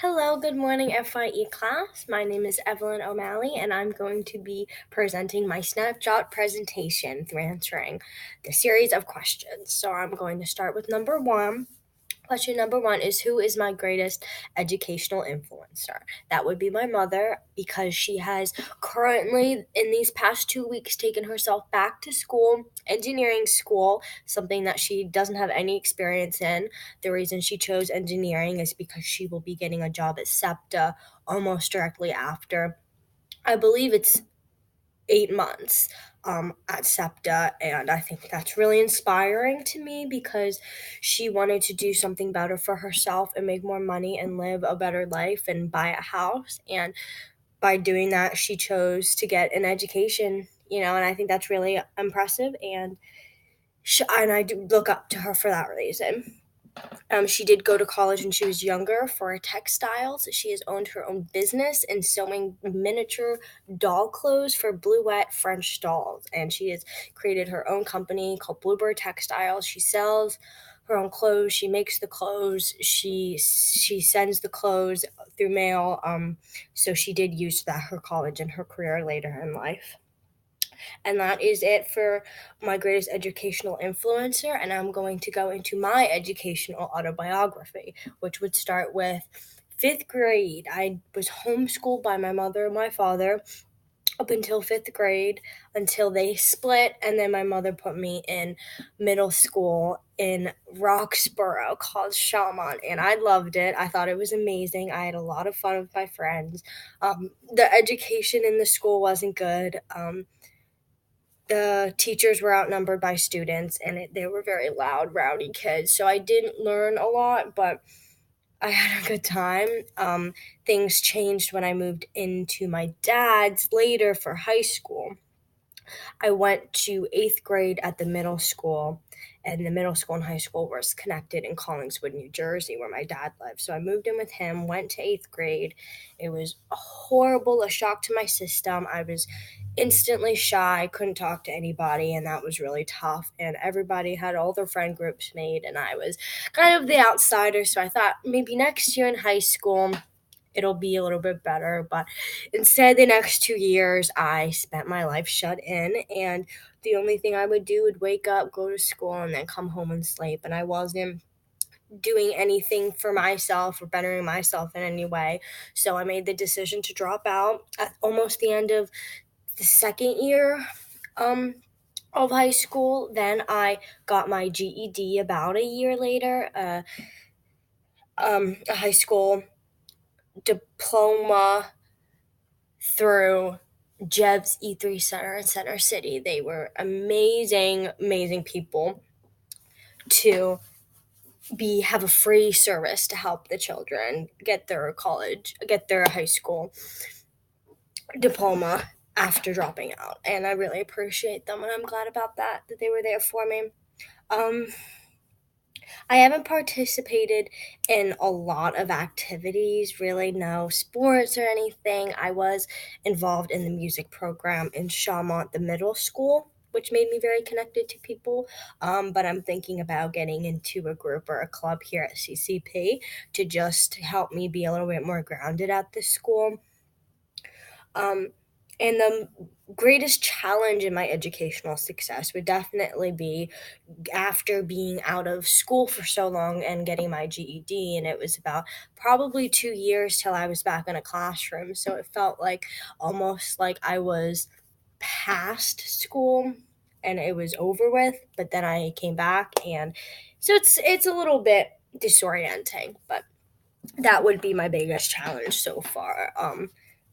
Hello, good morning, FYE class. My name is Evelyn O'Malley, and I'm going to be presenting my Snapshot presentation through answering the series of questions. So I'm going to start with number one. Question number one is, who is my greatest educational influencer? That would be my mother, because she has currently, in these past 2 weeks, taken herself back to school, engineering school, something that she doesn't have any experience in. The reason she chose engineering is because she will be getting a job at SEPTA almost directly after. I believe it's 8 months at SEPTA, and I think that's really inspiring to me because she wanted to do something better for herself and make more money and live a better life and buy a house. And by doing that, she chose to get an education, and I think that's really impressive. And I do look up to her for that reason. She did go to college when she was younger for textiles. She has owned her own business in sewing miniature doll clothes for Bluette French dolls, and she has created her own company called Bluebird Textiles. She sells her own clothes. She makes the clothes. She sends the clothes through mail. So she did use that her college and her career later in life. And that is it for my greatest educational influencer. And I'm going to go into my educational autobiography, which would start with fifth grade. I was homeschooled by my mother and my father up until fifth grade, until they split, and then my mother put me in middle school in Roxborough called Shamon, and I loved it. I thought it was amazing. I had a lot of fun with my friends. The education in the school wasn't good. The teachers were outnumbered by students, and they were very loud, rowdy kids. So I didn't learn a lot, but I had a good time. Things changed when I moved into my dad's later for high school. I went to eighth grade at the middle school, and the middle school and high school was connected in Collingswood, New Jersey, where my dad lived. So I moved in with him, went to eighth grade. It was a shock to my system. I was instantly shy, couldn't talk to anybody, and that was really tough. And everybody had all their friend groups made, and I was kind of the outsider. So I thought maybe next year in high school, it'll be a little bit better. But instead, the next 2 years, I spent my life shut in, and the only thing I would do would wake up, go to school, and then come home and sleep. And I wasn't doing anything for myself or bettering myself in any way. So I made the decision to drop out at almost the end of the second year of high school. Then I got my GED about a year later, a high school diploma through Jev's E3 Center in Center City. They were amazing, amazing people to have a free service to help the children get their high school diploma after dropping out. And I really appreciate them, and I'm glad about that they were there for me. Um, I haven't participated in a lot of activities, really, no sports or anything. I was involved in the music program in Chaumont, the middle school, which made me very connected to people. But I'm thinking about getting into a group or a club here at CCP to just help me be a little bit more grounded at this school. And the greatest challenge in my educational success would definitely be after being out of school for so long and getting my GED. And it was about probably 2 years till I was back in a classroom. So it felt like almost like I was past school and it was over with, but then I came back, and so it's a little bit disorienting, but that would be my biggest challenge so far.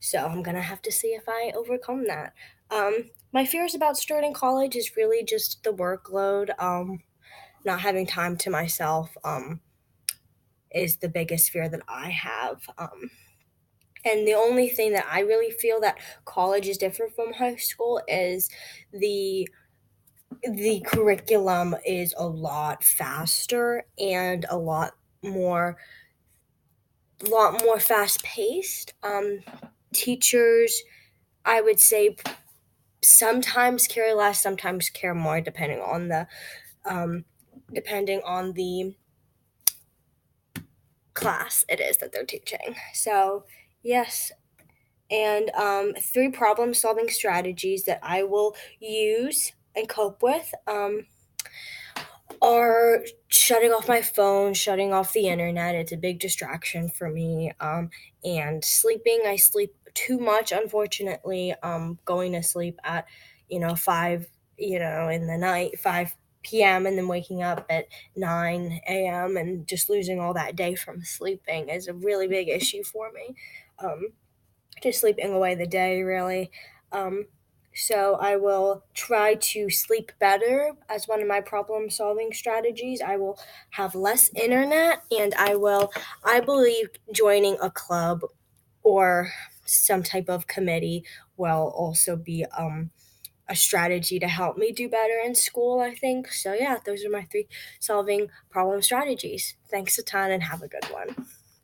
So I'm gonna have to see if I overcome that. My fears about starting college is really just the workload. Not having time to myself is the biggest fear that I have. And the only thing that I really feel that college is different from high school is the curriculum is a lot faster and a lot more fast paced. Teachers, I would say, sometimes care less, sometimes care more, um, depending on the class it is that they're teaching. So, yes. And 3 problem-solving strategies that I will use and cope with are shutting off my phone, shutting off the internet. It's a big distraction for me. And sleeping. I sleep too much, unfortunately. Going to sleep at 5, in the night, 5 p.m., and then waking up at 9 a.m. and just losing all that day from sleeping is a really big issue for me. Um, just sleeping away the day, really. Um, so I will try to sleep better as one of my problem-solving strategies. I will have less internet, and I believe joining a club or some type of committee will also be a strategy to help me do better in school, I think. So yeah, those are my 3 solving problem strategies. Thanks a ton and have a good one.